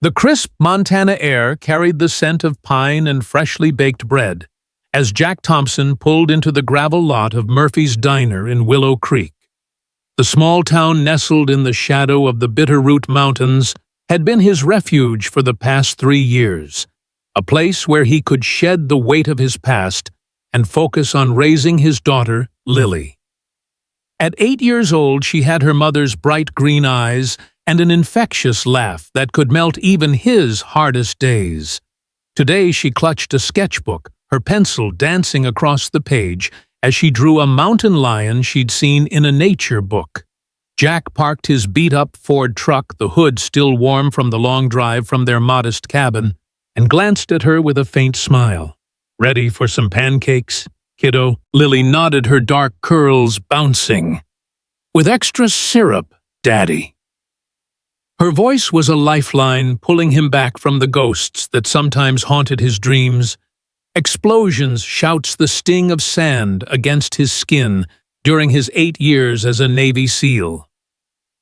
The crisp Montana air carried the scent of pine and freshly baked bread as Jack Thompson pulled into the gravel lot of Murphy's Diner in Willow Creek. The small town nestled in the shadow of the Bitterroot Mountains had been his refuge for the past 3 years, a place where he could shed the weight of his past and focus on raising his daughter, Lily. At 8 years old, she had her mother's bright green eyes and an infectious laugh that could melt even his hardest days. Today she clutched a sketchbook, her pencil dancing across the page as she drew a mountain lion she'd seen in a nature book. Jack parked his beat-up Ford truck, the hood still warm from the long drive from their modest cabin, and glanced at her with a faint smile. "Ready for some pancakes, kiddo?" Lily nodded, her dark curls bouncing. "With extra syrup, Daddy." Her voice was a lifeline, pulling him back from the ghosts that sometimes haunted his dreams. Explosions, shouts, the sting of sand against his skin during his 8 years as a Navy SEAL.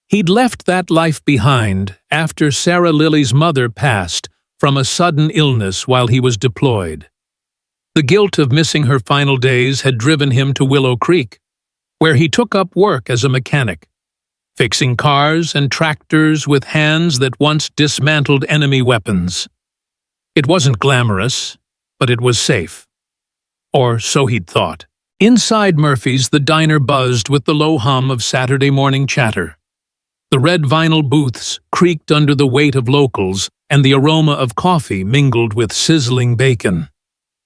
He'd left that life behind after Sarah Lily's mother passed from a sudden illness while he was deployed. The guilt of missing her final days had driven him to Willow Creek, where he took up work as a mechanic, fixing cars and tractors with hands that once dismantled enemy weapons. It wasn't glamorous, but it was safe. Or so he'd thought. Inside Murphy's, the diner buzzed with the low hum of Saturday morning chatter. The red vinyl booths creaked under the weight of locals, and the aroma of coffee mingled with sizzling bacon.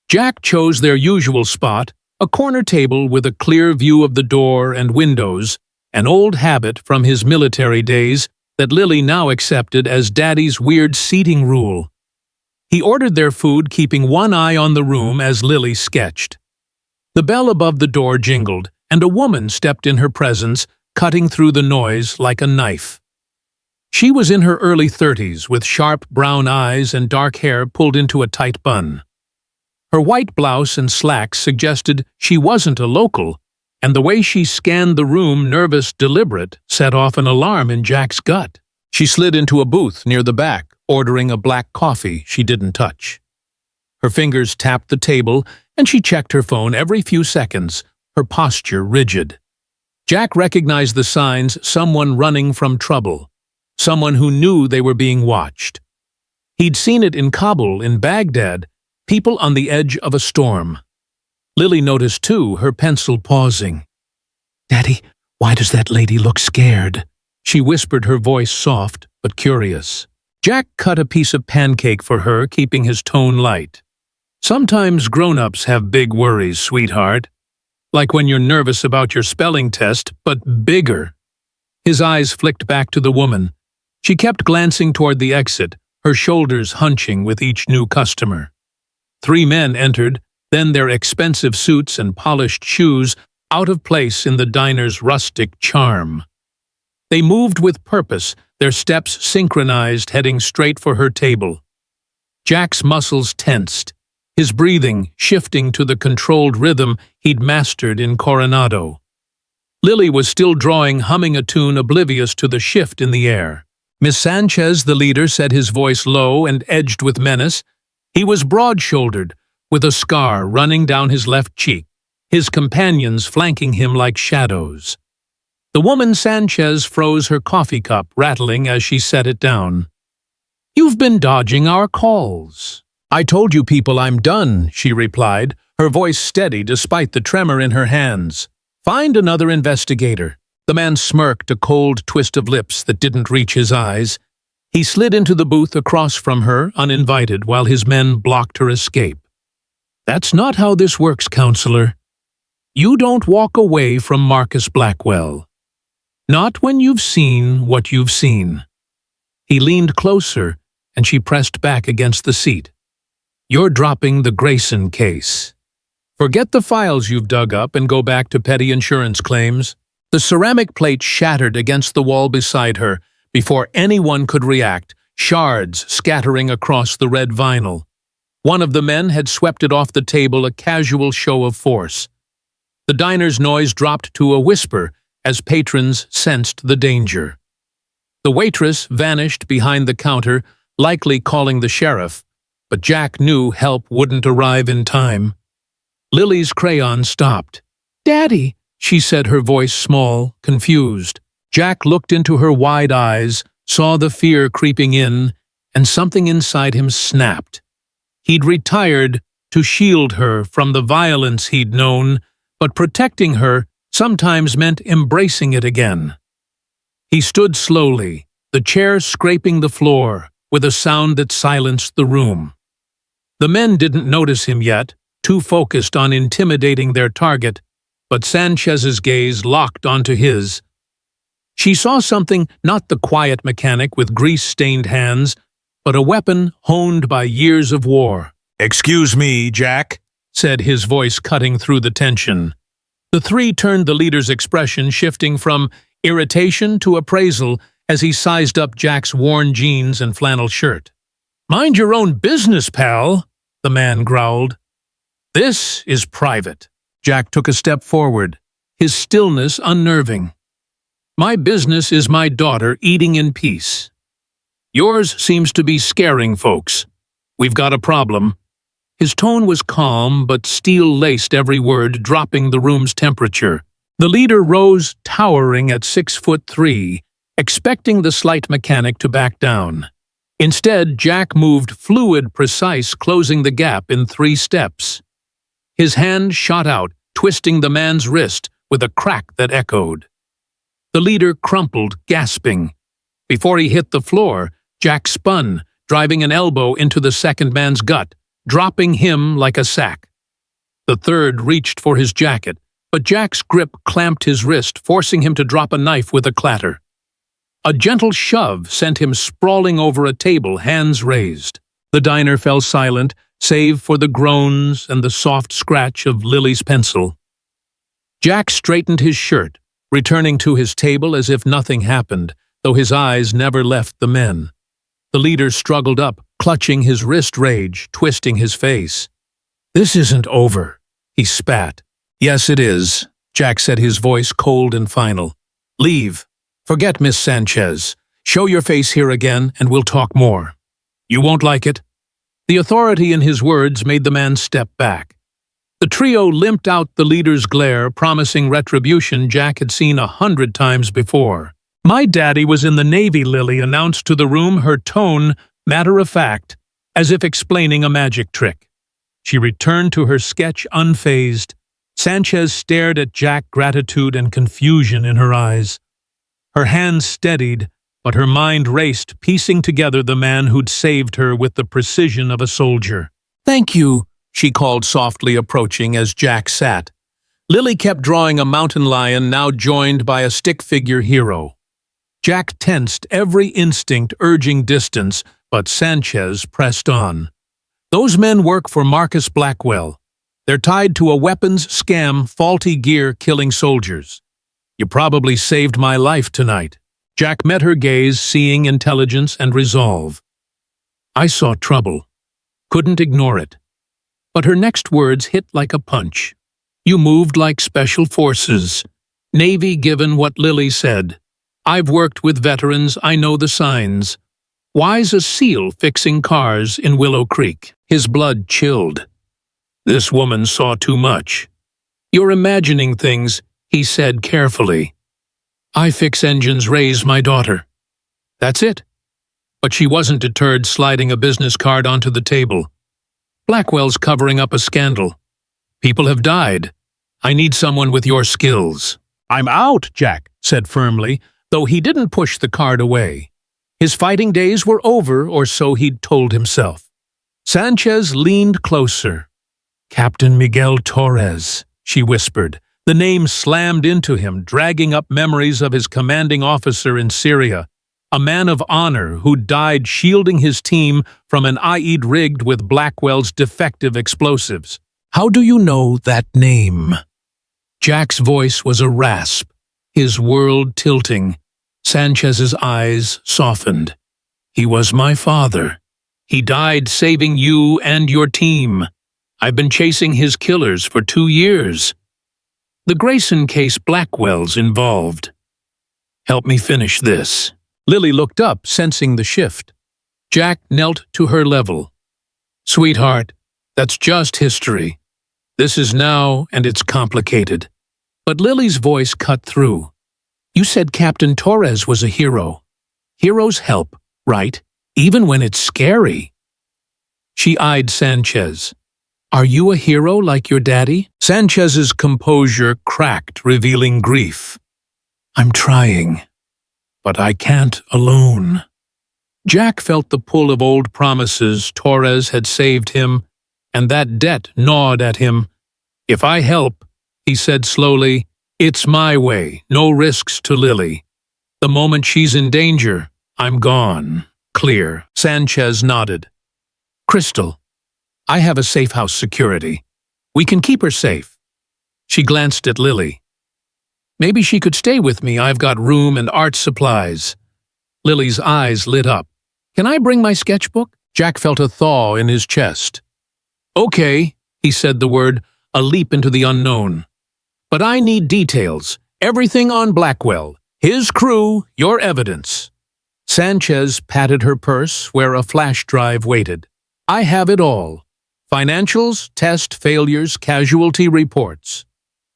Jack chose their usual spot, a corner table with a clear view of the door and windows, an old habit from his military days that Lily now accepted as Daddy's weird seating rule. He ordered their food, keeping one eye on the room as Lily sketched. The bell above the door jingled, and a woman stepped in her presence, cutting through the noise like a knife. She was in her early 30s, with sharp brown eyes and dark hair pulled into a tight bun. Her white blouse and slacks suggested she wasn't a local, and the way she scanned the room, nervous, deliberate, set off an alarm in Jack's gut. She slid into a booth near the back, ordering a black coffee she didn't touch. Her fingers tapped the table, and she checked her phone every few seconds, her posture rigid. Jack recognized the signs: someone running from trouble, someone who knew they were being watched. He'd seen it in Kabul, in Baghdad, people on the edge of a storm. Lily noticed too, her pencil pausing. "Daddy, why does that lady look scared?" she whispered, her voice soft but curious. Jack cut a piece of pancake for her, keeping his tone light. "Sometimes grown-ups have big worries, sweetheart. Like when you're nervous about your spelling test, but bigger." His eyes flicked back to the woman. She kept glancing toward the exit, her shoulders hunching with each new customer. 3 men entered, then their expensive suits and polished shoes out of place in the diner's rustic charm. They moved with purpose, their steps synchronized, heading straight for her table. Jack's muscles tensed, his breathing shifting to the controlled rhythm he'd mastered in Coronado. Lily was still drawing, humming a tune, oblivious to the shift in the air. "Miss Sanchez," the leader said, his voice low and edged with menace. He was broad-shouldered, with a scar running down his left cheek, his companions flanking him like shadows. The woman Sanchez froze her coffee cup, rattling as she set it down. "You've been dodging our calls." "I told you people I'm done," she replied, her voice steady despite the tremor in her hands. "Find another investigator." The man smirked, a cold twist of lips that didn't reach his eyes. He slid into the booth across from her, uninvited, while his men blocked her escape. "That's not how this works, counselor. You don't walk away from Marcus Blackwell. Not when you've seen what you've seen." He leaned closer, and she pressed back against the seat. "You're dropping the Grayson case. Forget the files you've dug up and go back to petty insurance claims." The ceramic plate shattered against the wall beside her before anyone could react, shards scattering across the red vinyl. One of the men had swept it off the table, a casual show of force. The diner's noise dropped to a whisper as patrons sensed the danger. The waitress vanished behind the counter, likely calling the sheriff, but Jack knew help wouldn't arrive in time. Lily's crayon stopped. "Daddy," she said, her voice small, confused. Jack looked into her wide eyes, saw the fear creeping in, and something inside him snapped. He'd retired to shield her from the violence he'd known, but protecting her sometimes meant embracing it again. He stood slowly, the chair scraping the floor, with a sound that silenced the room. The men didn't notice him yet, too focused on intimidating their target, but Sanchez's gaze locked onto his. She saw something, not the quiet mechanic with grease-stained hands, but a weapon honed by years of war. "Excuse me, Jack," said his voice cutting through the tension. The three turned, the leader's expression shifting from irritation to appraisal as he sized up Jack's worn jeans and flannel shirt. "Mind your own business, pal," the man growled. "This is private." Jack took a step forward, his stillness unnerving. "My business is my daughter eating in peace. Yours seems to be scaring folks. We've got a problem." His tone was calm, but steel-laced every word, dropping the room's temperature. The leader rose, towering at 6'3", expecting the slight mechanic to back down. Instead, Jack moved fluid, precise, closing the gap in 3 steps. His hand shot out, twisting the man's wrist with a crack that echoed. The leader crumpled, gasping. Before he hit the floor, Jack spun, driving an elbow into the second man's gut, dropping him like a sack. The third reached for his jacket, but Jack's grip clamped his wrist, forcing him to drop a knife with a clatter. A gentle shove sent him sprawling over a table, hands raised. The diner fell silent, save for the groans and the soft scratch of Lily's pencil. Jack straightened his shirt, returning to his table as if nothing happened, though his eyes never left the men. The leader struggled up, clutching his wrist rage, twisting his face. "This isn't over," he spat. "Yes, it is," Jack said, his voice cold and final. "Leave. Forget Miss Sanchez. Show your face here again, and we'll talk more. You won't like it." The authority in his words made the man step back. The trio limped out the leader's glare, promising retribution Jack had seen 100 times before. "My daddy was in the Navy," Lily announced to the room, her tone matter-of-fact, as if explaining a magic trick. She returned to her sketch unfazed. Sanchez stared at Jack, gratitude and confusion in her eyes. Her hands steadied, but her mind raced, piecing together the man who'd saved her with the precision of a soldier. "Thank you," she called softly, approaching as Jack sat. Lily kept drawing a mountain lion, now joined by a stick-figure hero. Jack tensed, every instinct urging distance, but Sanchez pressed on. "Those men work for Marcus Blackwell. They're tied to a weapons scam, faulty gear killing soldiers. You probably saved my life tonight." Jack met her gaze, seeing intelligence and resolve. "I saw trouble. Couldn't ignore it." But her next words hit like a punch. "You moved like special forces. Navy, given what Lily said. I've worked with veterans, I know the signs. Why's a SEAL fixing cars in Willow Creek?" His blood chilled. This woman saw too much. "You're imagining things," he said carefully. "I fix engines, raise my daughter. That's it." But she wasn't deterred, sliding a business card onto the table. "Blackwell's covering up a scandal. People have died. I need someone with your skills." "I'm out," Jack said firmly, though he didn't push the card away. His fighting days were over, or so he'd told himself. Sanchez leaned closer. "Captain Miguel Torres," she whispered. The name slammed into him, dragging up memories of his commanding officer in Syria, a man of honor who died shielding his team from an IED rigged with Blackwell's defective explosives. "How do you know that name?" Jack's voice was a rasp, his world tilting. Sanchez's eyes softened. "He was my father. He died saving you and your team. I've been chasing his killers for 2 years. The Grayson case, Blackwell's involved. Help me finish this." Lily looked up, sensing the shift. Jack knelt to her level. Sweetheart, that's just history. This is now, and it's complicated. But Lily's voice cut through. You said Captain Torres was a hero. Heroes help, right? Even when it's scary. She eyed Sanchez. Are you a hero like your daddy? Sanchez's composure cracked, revealing grief. I'm trying, but I can't alone. Jack felt the pull of old promises. Torres had saved him, and that debt gnawed at him. If I help, he said slowly, it's my way, no risks to Lily. The moment she's in danger, I'm gone. Clear. Sanchez nodded. Crystal, I have a safe house security. We can keep her safe. She glanced at Lily. Maybe she could stay with me. I've got room and art supplies. Lily's eyes lit up. Can I bring my sketchbook? Jack felt a thaw in his chest. Okay, he said the word, a leap into the unknown. But I need details. Everything on Blackwell. His crew, your evidence. Sanchez patted her purse where a flash drive waited. I have it all. Financials, test failures, casualty reports.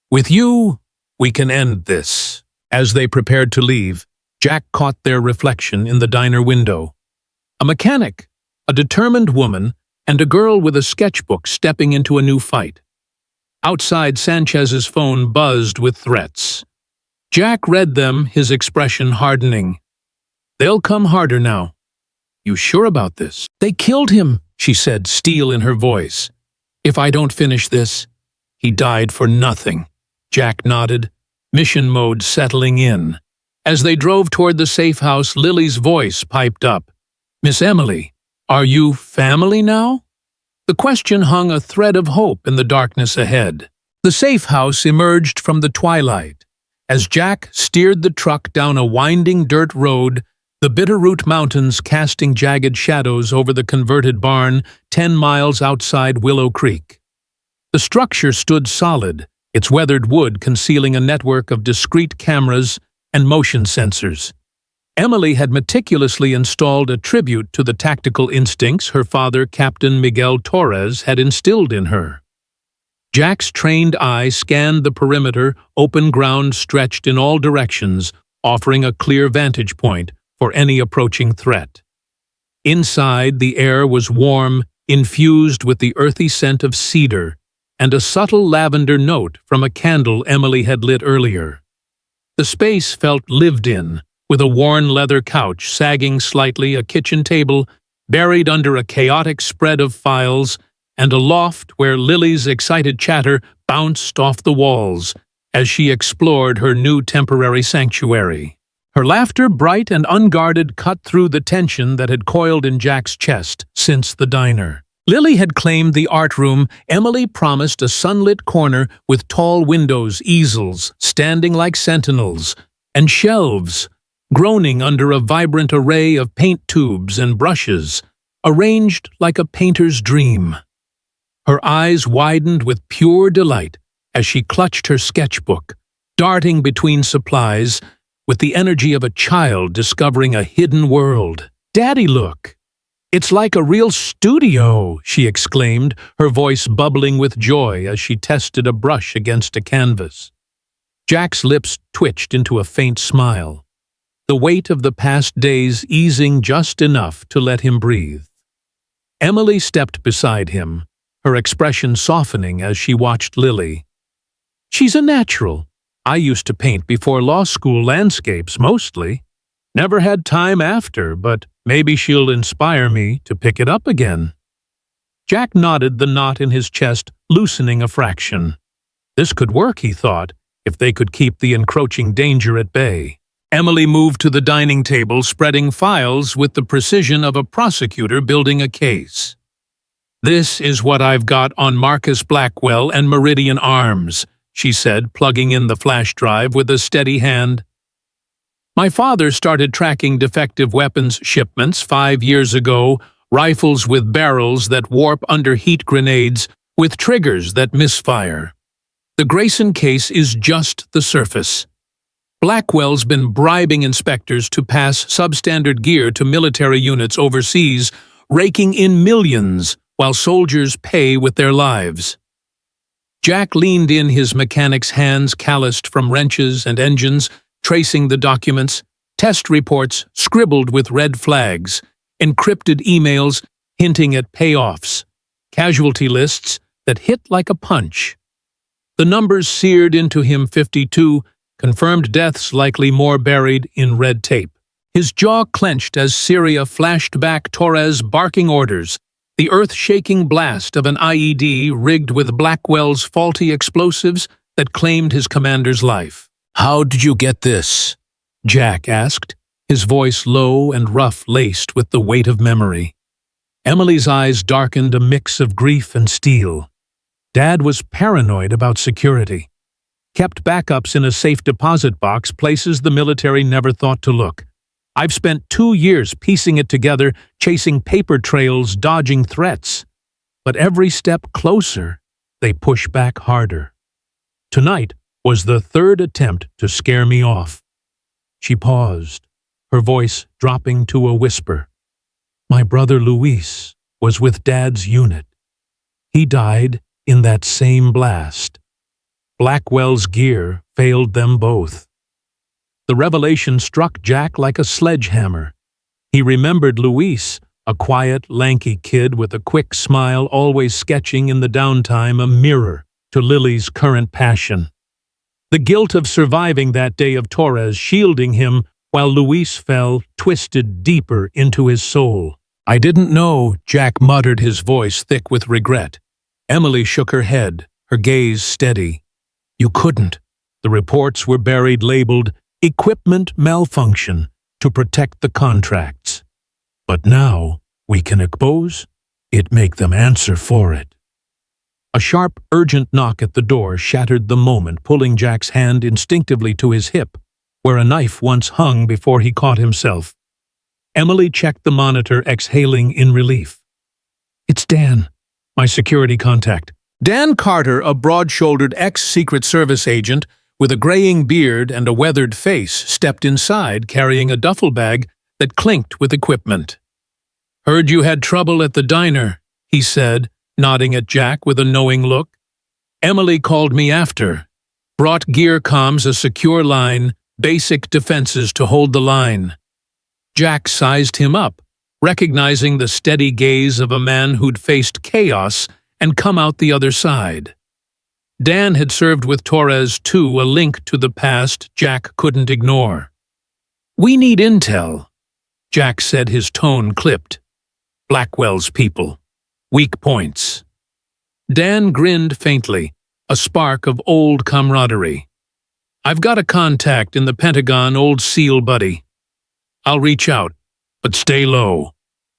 With you, we can end this. As they prepared to leave, Jack caught their reflection in the diner window. A mechanic, a determined woman, and a girl with a sketchbook stepping into a new fight. Outside, Sanchez's phone buzzed with threats. Jack read them, his expression hardening. They'll come harder now. You sure about this? They killed him, she said, steel in her voice. If I don't finish this, he died for nothing. Jack nodded, mission mode settling in. As they drove toward the safe house, Lily's voice piped up. Miss Emily, are you family now? The question hung a thread of hope in the darkness ahead. The safe house emerged from the twilight. As Jack steered the truck down a winding dirt road, the Bitterroot Mountains casting jagged shadows over the converted barn 10 miles outside Willow Creek. The structure stood solid, its weathered wood concealing a network of discrete cameras and motion sensors. Emily had meticulously installed a tribute to the tactical instincts her father, Captain Miguel Torres, had instilled in her. Jack's trained eye scanned the perimeter, open ground stretched in all directions, offering a clear vantage point for any approaching threat. Inside, the air was warm, infused with the earthy scent of cedar, and a subtle lavender note from a candle Emily had lit earlier. The space felt lived in, with a worn leather couch sagging slightly, a kitchen table buried under a chaotic spread of files, and a loft where Lily's excited chatter bounced off the walls as she explored her new temporary sanctuary. Her laughter, bright and unguarded, cut through the tension that had coiled in Jack's chest since the diner. Lily had claimed the art room. Emily promised a sunlit corner with tall windows, easels standing like sentinels, and shelves groaning under a vibrant array of paint tubes and brushes, arranged like a painter's dream. Her eyes widened with pure delight as she clutched her sketchbook, darting between supplies with the energy of a child discovering a hidden world. Daddy, look! It's like a real studio, she exclaimed, her voice bubbling with joy as she tested a brush against a canvas. Jack's lips twitched into a faint smile, the weight of the past days easing just enough to let him breathe. Emily stepped beside him, her expression softening as she watched Lily. She's a natural. I used to paint before law school, landscapes mostly. Never had time after, but maybe she'll inspire me to pick it up again. Jack nodded, the knot in his chest loosening a fraction. This could work, he thought, if they could keep the encroaching danger at bay. Emily moved to the dining table, spreading files with the precision of a prosecutor building a case. This is what I've got on Marcus Blackwell and Meridian Arms, she said, plugging in the flash drive with a steady hand. My father started tracking defective weapons shipments 5 years ago, rifles with barrels that warp under heat grenades, with triggers that misfire. The Grayson case is just the surface. Blackwell's been bribing inspectors to pass substandard gear to military units overseas, raking in millions while soldiers pay with their lives. Jack leaned in, his mechanic's hands calloused from wrenches and engines, tracing the documents, test reports scribbled with red flags, encrypted emails hinting at payoffs, casualty lists that hit like a punch. The numbers seared into him: 52, confirmed deaths, likely more buried in red tape. His jaw clenched as Syria flashed back Torres' barking orders, the earth-shaking blast of an IED rigged with Blackwell's faulty explosives that claimed his commander's life. "How did you get this?" Jack asked, his voice low and rough-laced with the weight of memory. Emily's eyes darkened, a mix of grief and steel. Dad was paranoid about security. Kept backups in a safe deposit box, places the military never thought to look. I've spent 2 years piecing it together, chasing paper trails, dodging threats. But every step closer, they push back harder. Tonight was the third attempt to scare me off. She paused, her voice dropping to a whisper. My brother Luis was with Dad's unit. He died in that same blast. Blackwell's gear failed them both. The revelation struck Jack like a sledgehammer. He remembered Luis, a quiet, lanky kid with a quick smile, always sketching in the downtime, a mirror to Lily's current passion. The guilt of surviving that day of Torres shielding him while Luis fell, twisted deeper into his soul. I didn't know, Jack muttered, his voice thick with regret. Emily shook her head, her gaze steady. You couldn't. The reports were buried, labeled equipment malfunction to protect the contracts. But now we can expose it, make them answer for it. A sharp, urgent knock at the door shattered the moment, pulling Jack's hand instinctively to his hip, where a knife once hung before he caught himself. Emily checked the monitor, exhaling in relief. It's Dan, my security contact. Dan Carter, a broad-shouldered ex-Secret Service agent with a graying beard and a weathered face, stepped inside carrying a duffel bag that clinked with equipment. Heard you had trouble at the diner, he said, nodding at Jack with a knowing look. Emily called me after. Brought gear comms, a secure line, basic defenses to hold the line. Jack sized him up, recognizing the steady gaze of a man who'd faced chaos and come out the other side. Dan had served with Torres too, a link to the past Jack couldn't ignore. We need intel, Jack said, his tone clipped. Blackwell's people. Weak points. Dan grinned faintly, a spark of old camaraderie. I've got a contact in the Pentagon, old SEAL buddy. I'll reach out, but stay low.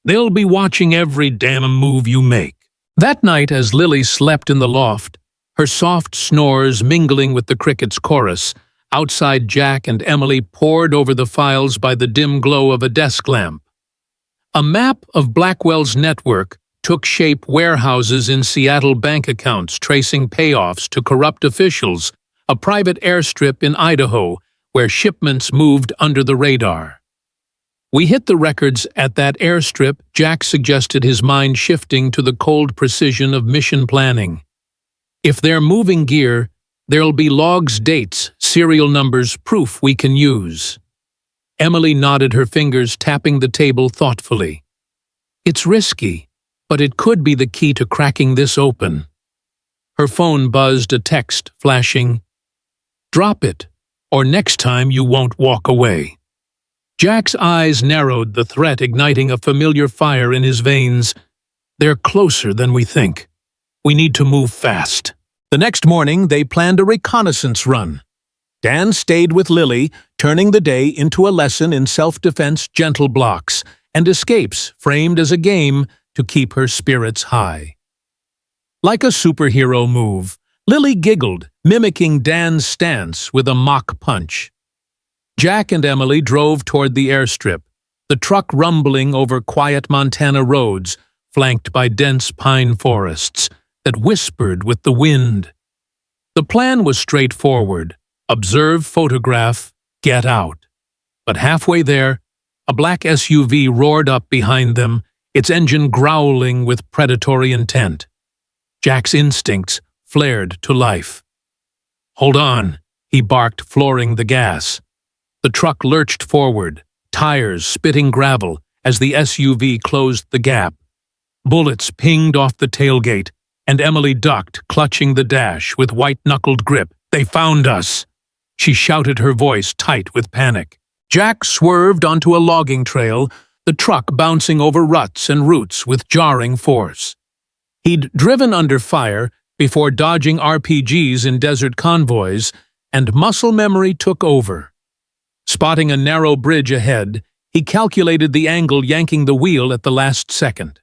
They'll be watching every damn move you make. That night, as Lily slept in the loft, her soft snores mingling with the cricket's chorus, outside Jack and Emily pored over the files by the dim glow of a desk lamp. A map of Blackwell's network took shape: warehouses in Seattle, bank accounts tracing payoffs to corrupt officials, a private airstrip in Idaho where shipments moved under the radar. We hit the records at that airstrip, Jack suggested, his mind shifting to the cold precision of mission planning. If they're moving gear, there'll be logs, dates, serial numbers, proof we can use. Emily nodded, her fingers tapping the table thoughtfully. It's risky, but it could be the key to cracking this open. Her phone buzzed, a text flashing. Drop it, or next time you won't walk away. Jack's eyes narrowed, the threat igniting a familiar fire in his veins. They're closer than we think. We need to move fast. The next morning, they planned a reconnaissance run. Dan stayed with Lily, turning the day into a lesson in self-defense, gentle blocks, and escapes framed as a game to keep her spirits high. Like a superhero move, Lily giggled, mimicking Dan's stance with a mock punch. Jack and Emily drove toward the airstrip, the truck rumbling over quiet Montana roads, flanked by dense pine forests that whispered with the wind. The plan was straightforward: observe, photograph, "Get out." But halfway there, a black SUV roared up behind them, its engine growling with predatory intent. Jack's instincts flared to life. "Hold on," he barked, flooring the gas. The truck lurched forward, tires spitting gravel as the SUV closed the gap. Bullets pinged off the tailgate, and Emily ducked, clutching the dash with white-knuckled grip. "They found us!" She shouted, her voice tight with panic. Jack swerved onto a logging trail, the truck bouncing over ruts and roots with jarring force. He'd driven under fire before dodging RPGs in desert convoys, and muscle memory took over. Spotting a narrow bridge ahead, he calculated the angle, yanking the wheel at the last second.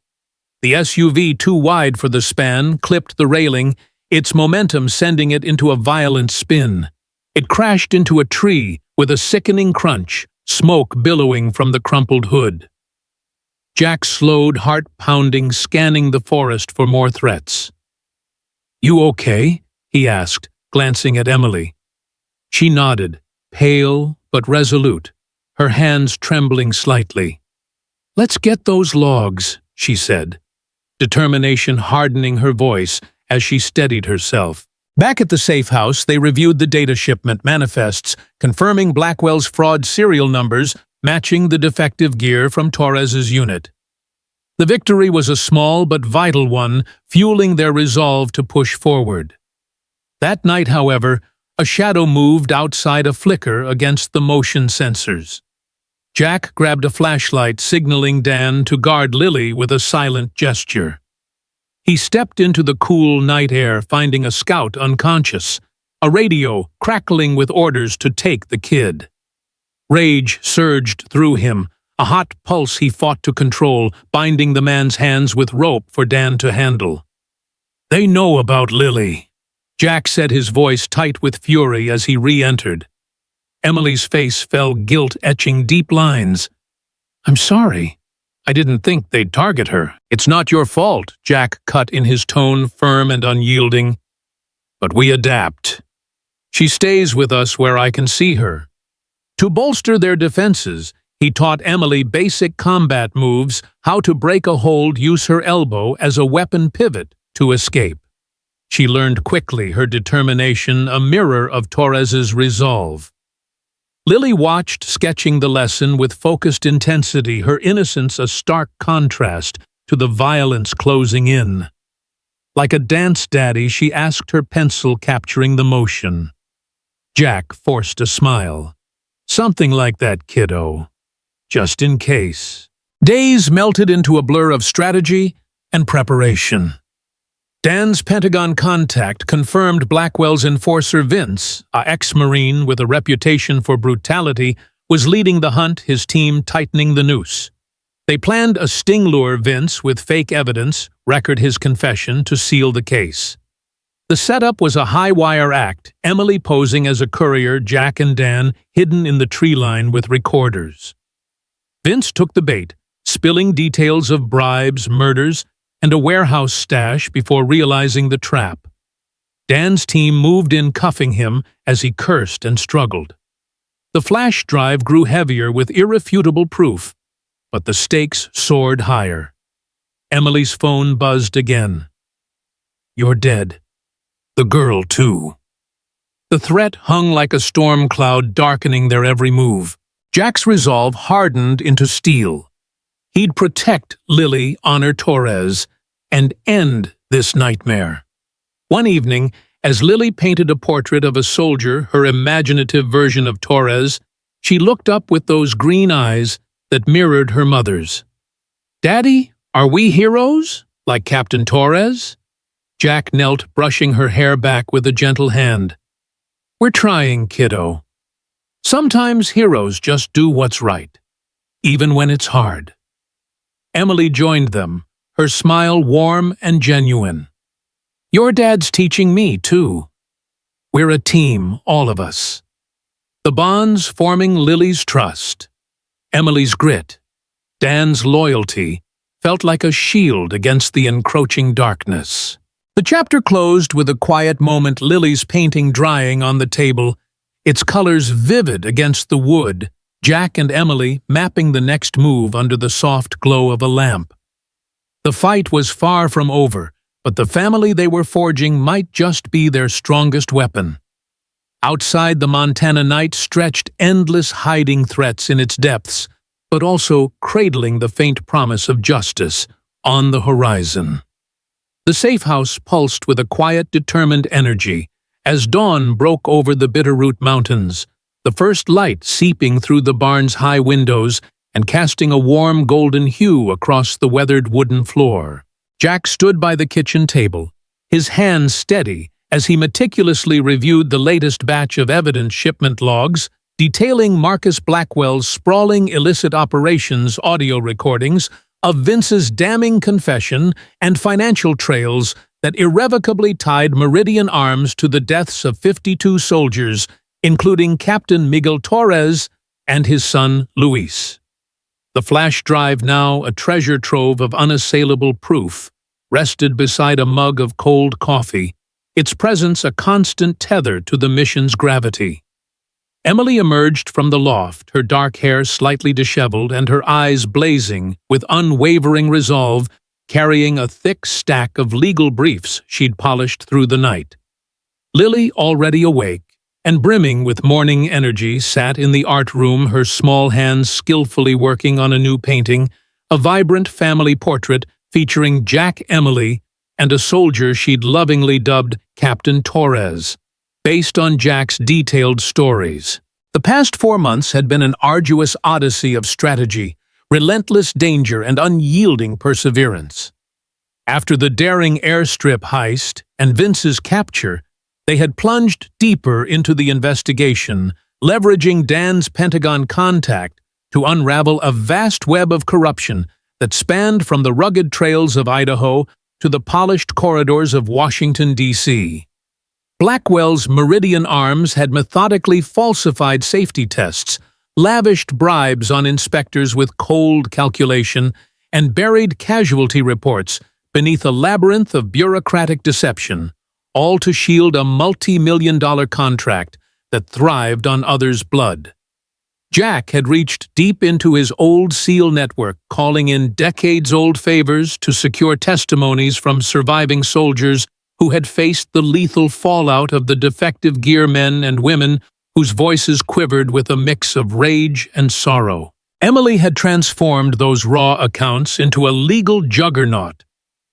The SUV, too wide for the span, clipped the railing, its momentum sending it into a violent spin. It crashed into a tree with a sickening crunch, smoke billowing from the crumpled hood. Jack slowed, heart pounding, scanning the forest for more threats. "You okay?" he asked, glancing at Emily. She nodded, pale but resolute, her hands trembling slightly. "Let's get those logs," she said, determination hardening her voice as she steadied herself. Back at the safe house, they reviewed the data shipment manifests, confirming Blackwell's fraud serial numbers matching the defective gear from Torres's unit. The victory was a small but vital one, fueling their resolve to push forward. That night, however, a shadow moved outside, a flicker against the motion sensors. Jack grabbed a flashlight, signaling Dan to guard Lily with a silent gesture. He stepped into the cool night air, finding a scout unconscious, a radio crackling with orders to take the kid. Rage surged through him, a hot pulse he fought to control, binding the man's hands with rope for Dan to handle. "They know about Lily," Jack said, his voice tight with fury as he re-entered. Emily's face fell, guilt etching deep lines. "I'm sorry. I didn't think they'd target her." "It's not your fault," Jack cut in, his tone firm and unyielding. "But we adapt. She stays with us where I can see her." To bolster their defenses, he taught Emily basic combat moves, how to break a hold, use her elbow as a weapon pivot to escape. She learned quickly, her determination a mirror of Torres's resolve. Lily watched, sketching the lesson with focused intensity, her innocence a stark contrast to the violence closing in. Like a dance daddy, she asked her pencil, capturing the motion. Jack forced a smile. "Something like that, kiddo. Just in case." Days melted into a blur of strategy and preparation. Dan's Pentagon contact confirmed Blackwell's enforcer Vince, a ex-Marine with a reputation for brutality, was leading the hunt, his team tightening the noose. They planned a sting lure Vince with fake evidence, record his confession to seal the case. The setup was a high-wire act, Emily posing as a courier, Jack and Dan hidden in the tree line with recorders. Vince took the bait, spilling details of bribes, murders, and a warehouse stash before realizing the trap. Dan's team moved in, cuffing him as he cursed and struggled. The flash drive grew heavier with irrefutable proof, but the stakes soared higher. Emily's phone buzzed again. "You're dead. The girl, too." The threat hung like a storm cloud, darkening their every move. Jack's resolve hardened into steel. He'd protect Lily, honor Torres, and end this nightmare. One evening, as Lily painted a portrait of a soldier, her imaginative version of Torres, she looked up with those green eyes that mirrored her mother's. "Daddy, are we heroes, like Captain Torres?" Jack knelt, brushing her hair back with a gentle hand. "We're trying, kiddo. Sometimes heroes just do what's right, even when it's hard." Emily joined them, her smile warm and genuine. "Your dad's teaching me, too. We're a team, all of us." The bonds forming Lily's trust, Emily's grit, Dan's loyalty, felt like a shield against the encroaching darkness. The chapter closed with a quiet moment, Lily's painting drying on the table, its colors vivid against the wood, Jack and Emily mapping the next move under the soft glow of a lamp. The fight was far from over, but the family they were forging might just be their strongest weapon. Outside, the Montana night stretched endless hiding threats in its depths, but also cradling the faint promise of justice on the horizon. The safe house pulsed with a quiet, determined energy as dawn broke over the Bitterroot Mountains, the first light seeping through the barn's high windows and casting a warm golden hue across the weathered wooden floor. Jack stood by the kitchen table, his hands steady as he meticulously reviewed the latest batch of evidence shipment logs, detailing Marcus Blackwell's sprawling illicit operations audio recordings of Vince's damning confession and financial trails that irrevocably tied Meridian Arms to the deaths of 52 soldiers, including Captain Miguel Torres and his son Luis. The flash drive, now a treasure trove of unassailable proof, rested beside a mug of cold coffee, its presence a constant tether to the mission's gravity. Emily emerged from the loft, her dark hair slightly disheveled and her eyes blazing with unwavering resolve, carrying a thick stack of legal briefs she'd polished through the night. Lily, already awake and brimming with morning energy, sat in the art room, her small hands skillfully working on a new painting, a vibrant family portrait featuring Jack, Emily, and a soldier she'd lovingly dubbed Captain Torres, based on Jack's detailed stories. The past 4 months had been an arduous odyssey of strategy, relentless danger, and unyielding perseverance. After the daring airstrip heist and Vince's capture, they had plunged deeper into the investigation, leveraging Dan's Pentagon contact to unravel a vast web of corruption that spanned from the rugged trails of Idaho to the polished corridors of Washington, D.C. Blackwell's Meridian Arms had methodically falsified safety tests, lavished bribes on inspectors with cold calculation, and buried casualty reports beneath a labyrinth of bureaucratic deception, all to shield a multi-million-dollar contract that thrived on others' blood. Jack had reached deep into his old SEAL network, calling in decades-old favors to secure testimonies from surviving soldiers who had faced the lethal fallout of the defective gear men and women whose voices quivered with a mix of rage and sorrow. Emily had transformed those raw accounts into a legal juggernaut,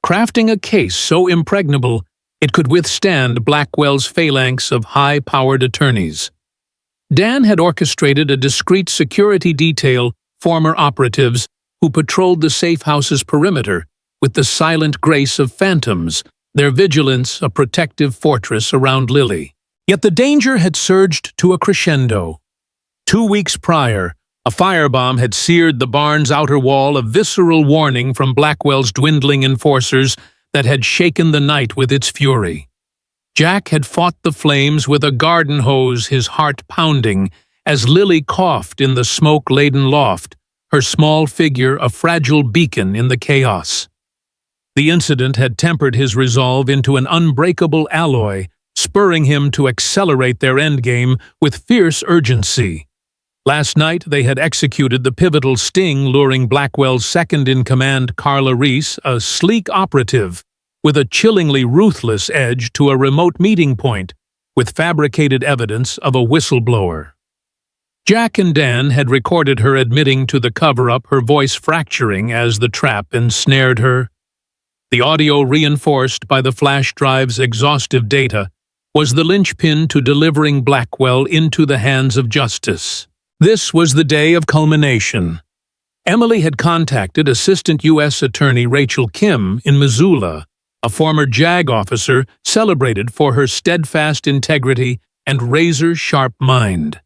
crafting a case so impregnable it could withstand Blackwell's phalanx of high-powered attorneys. Dan had orchestrated a discreet security detail, former operatives, who patrolled the safe house's perimeter with the silent grace of phantoms, their vigilance a protective fortress around Lily. Yet the danger had surged to a crescendo. 2 weeks prior, a firebomb had seared the barn's outer wall, a visceral warning from Blackwell's dwindling enforcers that had shaken the night with its fury. Jack had fought the flames with a garden hose, his heart pounding, as Lily coughed in the smoke-laden loft, her small figure a fragile beacon in the chaos. The incident had tempered his resolve into an unbreakable alloy, spurring him to accelerate their endgame with fierce urgency. Last night they had executed the pivotal sting, luring Blackwell's second-in-command Carla Reese, a sleek operative, with a chillingly ruthless edge, to a remote meeting point, with fabricated evidence of a whistleblower. Jack and Dan had recorded her admitting to the cover-up, her voice fracturing as the trap ensnared her. The audio, reinforced by the flash drive's exhaustive data, was the linchpin to delivering Blackwell into the hands of justice. This was the day of culmination. Emily had contacted Assistant U.S. Attorney Rachel Kim in Missoula, a former JAG officer celebrated for her steadfast integrity and razor-sharp mind.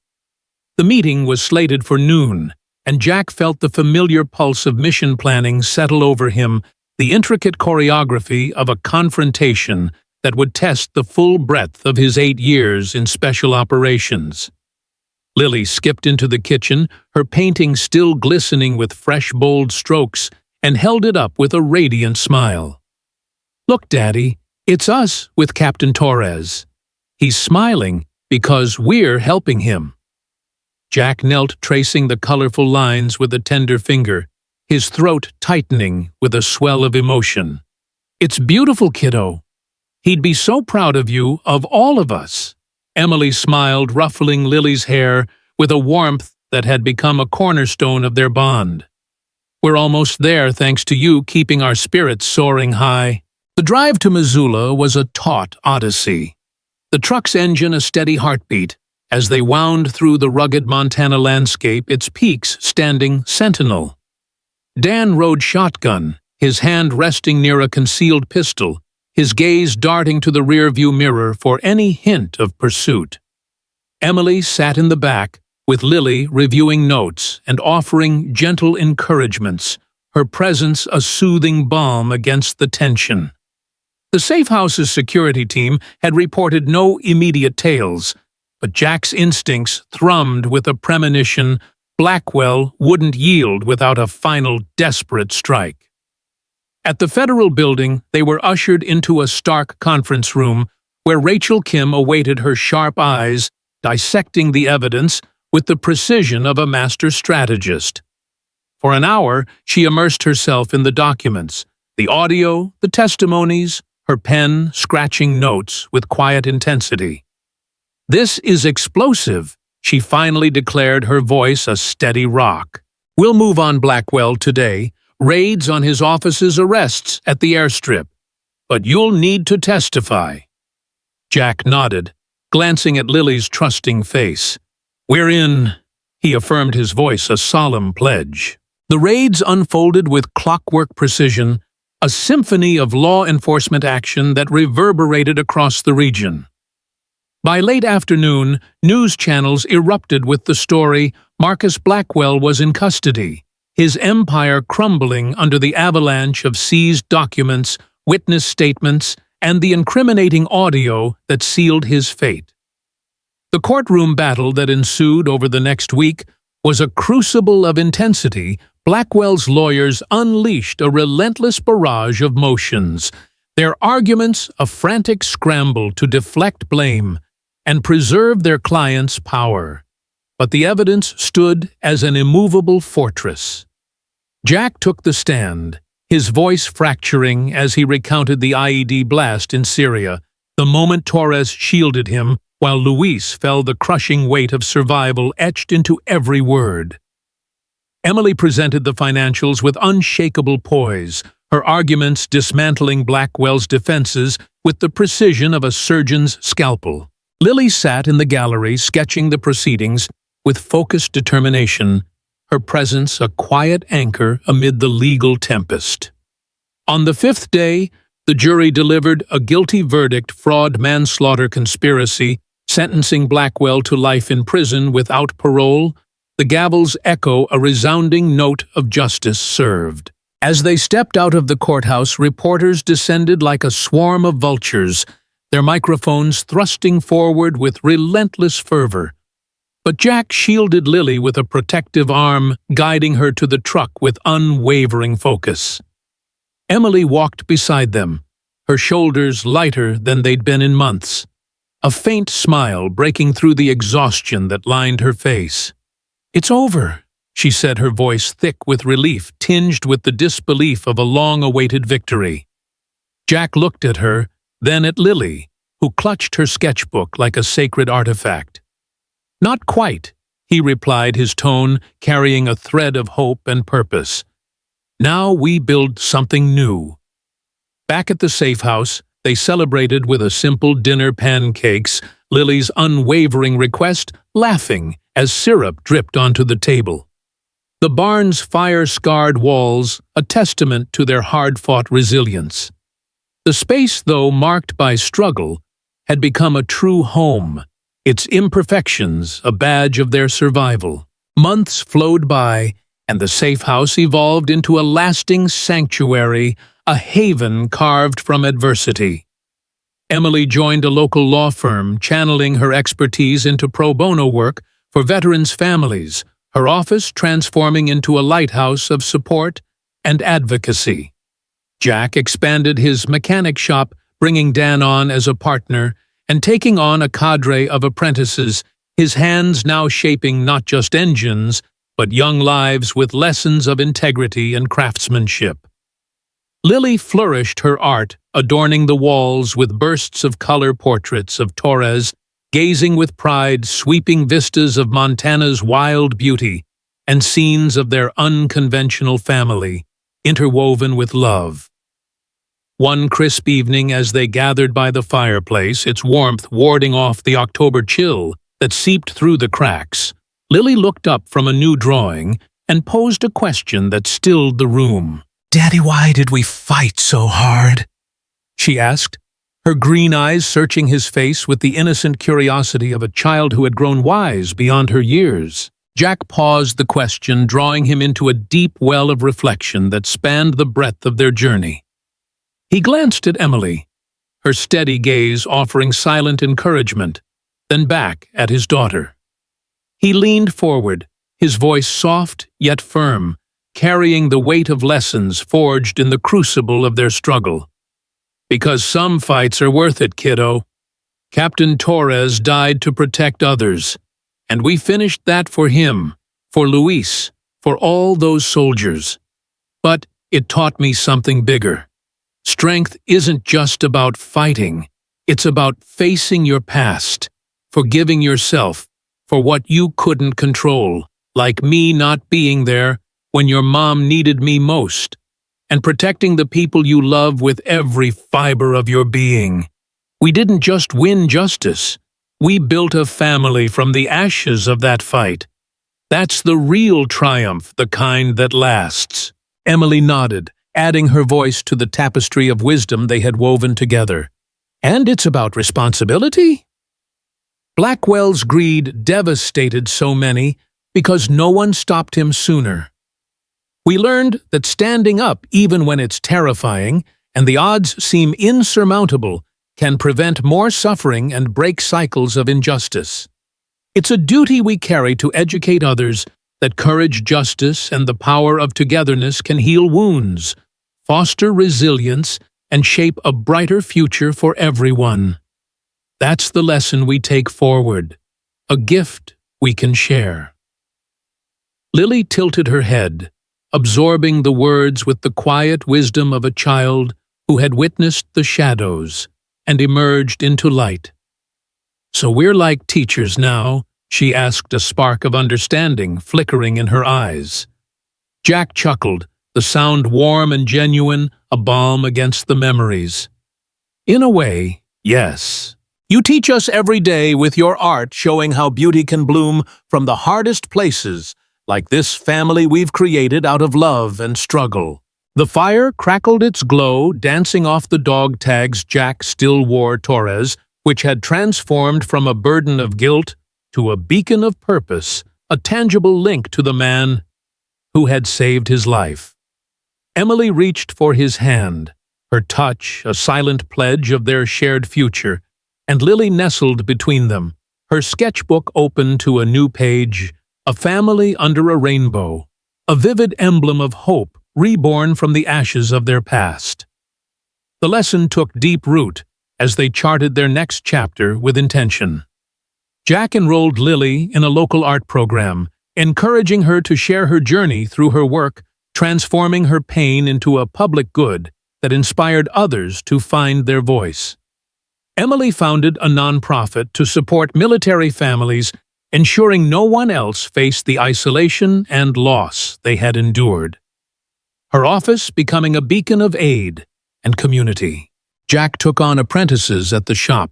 The meeting was slated for noon, and Jack felt the familiar pulse of mission planning settle over him, the intricate choreography of a confrontation that would test the full breadth of his 8 years in special operations. Lily skipped into the kitchen, her painting still glistening with fresh, bold strokes, and held it up with a radiant smile. "Look, Daddy, it's us with Captain Torres." He's smiling Because we're helping him." Jack knelt, tracing the colorful lines with a tender finger, his throat tightening with a swell of emotion. "It's beautiful, kiddo. He'd be so proud of you, of all of us." Emily smiled, ruffling Lily's hair with a warmth that had become a cornerstone of their bond. "We're almost there, thanks to you keeping our spirits soaring high." The drive to Missoula was a taut odyssey. The truck's engine a steady heartbeat, as they wound through the rugged Montana landscape, its peaks standing sentinel. Dan rode shotgun, his hand resting near a concealed pistol, his gaze darting to the rearview mirror for any hint of pursuit. Emily sat in the back, with Lily reviewing notes and offering gentle encouragements, her presence a soothing balm against the tension. The safe house's security team had reported no immediate tales, but Jack's instincts thrummed with a premonition Blackwell wouldn't yield without a final desperate strike. At the federal building, they were ushered into a stark conference room where Rachel Kim awaited her sharp eyes, dissecting the evidence with the precision of a master strategist. For an hour, she immersed herself in the documents, the audio, the testimonies, her pen scratching notes with quiet intensity. "This is explosive," she finally declared, her voice a steady rock. "We'll move on Blackwell today, raids on his office's arrests at the airstrip. But you'll need to testify." Jack nodded, glancing at Lily's trusting face. "We're in," he affirmed, his voice a solemn pledge. The raids unfolded with clockwork precision, a symphony of law enforcement action that reverberated across the region. By late afternoon, news channels erupted with the story Marcus Blackwell was in custody, his empire crumbling under the avalanche of seized documents, witness statements, and the incriminating audio that sealed his fate. The courtroom battle that ensued over the next week was a crucible of intensity. Blackwell's lawyers unleashed a relentless barrage of motions, their arguments a frantic scramble to deflect blame and preserve their client's power. But the evidence stood as an immovable fortress. Jack took the stand, his voice fracturing as he recounted the IED blast in Syria, the moment Torres shielded him, while Luis felt the crushing weight of survival etched into every word. Emily presented the financials with unshakable poise, her arguments dismantling Blackwell's defenses with the precision of a surgeon's scalpel. Lily sat in the gallery, sketching the proceedings with focused determination, her presence a quiet anchor amid the legal tempest. On the fifth day, the jury delivered a guilty verdict: fraud, manslaughter, conspiracy, sentencing Blackwell to life in prison without parole. The gavels echo a resounding note of justice served. As they stepped out of the courthouse, reporters descended like a swarm of vultures, their microphones thrusting forward with relentless fervor. But Jack shielded Lily with a protective arm, guiding her to the truck with unwavering focus. Emily walked beside them, her shoulders lighter than they'd been in months, a faint smile breaking through the exhaustion that lined her face. "It's over," she said, her voice thick with relief, tinged with the disbelief of a long-awaited victory. Jack looked at her, then at Lily, who clutched her sketchbook like a sacred artifact. "Not quite," he replied, his tone carrying a thread of hope and purpose. "Now we build something new." Back at the safe house, they celebrated with a simple dinner, pancakes, Lily's unwavering request, laughing as syrup dripped onto the table. The barn's fire-scarred walls, a testament to their hard-fought resilience. The space, though marked by struggle, had become a true home, its imperfections a badge of their survival. Months flowed by, and the safe house evolved into a lasting sanctuary, a haven carved from adversity. Emily joined a local law firm, channeling her expertise into pro bono work for veterans' families, her office transforming into a lighthouse of support and advocacy. Jack expanded his mechanic shop, bringing Dan on as a partner, and taking on a cadre of apprentices, his hands now shaping not just engines, but young lives with lessons of integrity and craftsmanship. Lily flourished her art, adorning the walls with bursts of color portraits of Torres, gazing with pride, sweeping vistas of Montana's wild beauty, and scenes of their unconventional family, interwoven with love. One crisp evening as they gathered by the fireplace, its warmth warding off the October chill that seeped through the cracks, Lily looked up from a new drawing and posed a question that stilled the room. "Daddy, why did we fight so hard?" she asked, her green eyes searching his face with the innocent curiosity of a child who had grown wise beyond her years. Jack paused the question, drawing him into a deep well of reflection that spanned the breadth of their journey. He glanced at Emily, her steady gaze offering silent encouragement, then back at his daughter. He leaned forward, his voice soft yet firm, carrying the weight of lessons forged in the crucible of their struggle. "Because some fights are worth it, kiddo. Captain Torres died to protect others, and we finished that for him, for Luis, for all those soldiers. But it taught me something bigger. Strength isn't just about fighting, it's about facing your past, forgiving yourself for what you couldn't control, like me not being there when your mom needed me most, and protecting the people you love with every fiber of your being. We didn't just win justice, we built a family from the ashes of that fight. That's the real triumph, the kind that lasts." Emily nodded, adding her voice to the tapestry of wisdom they had woven together. "And it's about responsibility?" Blackwell's greed devastated so many because no one stopped him sooner. We learned that standing up, even when it's terrifying and the odds seem insurmountable, can prevent more suffering and break cycles of injustice. It's a duty we carry to educate others that courage, justice, and the power of togetherness can heal wounds, foster resilience, and shape a brighter future for everyone. That's the lesson we take forward, a gift we can share. Lily tilted her head, absorbing the words with the quiet wisdom of a child who had witnessed the shadows and emerged into light. "So we're like teachers now?" she asked, a spark of understanding flickering in her eyes. Jack chuckled, the sound warm and genuine, a balm against the memories. "In a way, yes. You teach us every day with your art showing how beauty can bloom from the hardest places, like this family we've created out of love and struggle." The fire crackled its glow, dancing off the dog tags Jack still wore Torres, which had transformed from a burden of guilt to a beacon of purpose, a tangible link to the man who had saved his life. Emily reached for his hand, her touch a silent pledge of their shared future, and Lily nestled between them, her sketchbook open to a new page, a family under a rainbow, a vivid emblem of hope reborn from the ashes of their past. The lesson took deep root as they charted their next chapter with intention. Jack enrolled Lily in a local art program, encouraging her to share her journey through her work, transforming her pain into a public good that inspired others to find their voice. Emily founded a nonprofit to support military families, ensuring no one else faced the isolation and loss they had endured. Her office becoming a beacon of aid and community. Jack took on apprentices at the shop,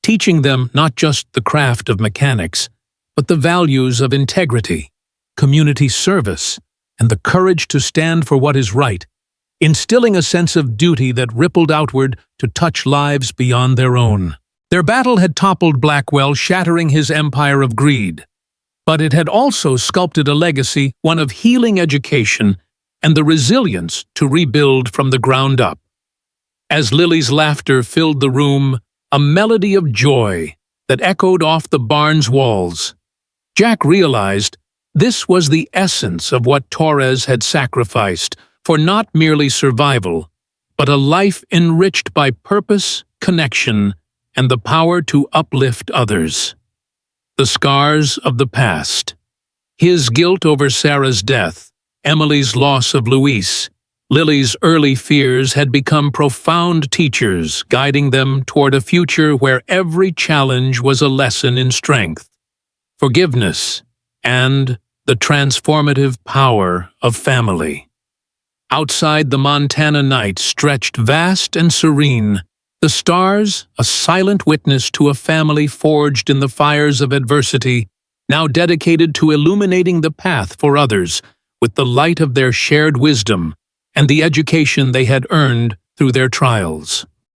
teaching them not just the craft of mechanics, but the values of integrity, community service, and the courage to stand for what is right, instilling a sense of duty that rippled outward to touch lives beyond their own. Their battle had toppled Blackwell, shattering his empire of greed, but it had also sculpted a legacy, one of healing education and the resilience to rebuild from the ground up. As Lily's laughter filled the room, a melody of joy that echoed off the barn's walls, Jack realized this was the essence of what Torres had sacrificed for not merely survival, but a life enriched by purpose, connection, and the power to uplift others. The scars of the past. His guilt over Sarah's death, Emily's loss of Luis, Lily's early fears had become profound teachers, guiding them toward a future where every challenge was a lesson in strength, forgiveness, and the transformative power of family. Outside, the Montana night stretched vast and serene, the stars, a silent witness to a family forged in the fires of adversity, now dedicated to illuminating the path for others with the light of their shared wisdom and the education they had earned through their trials.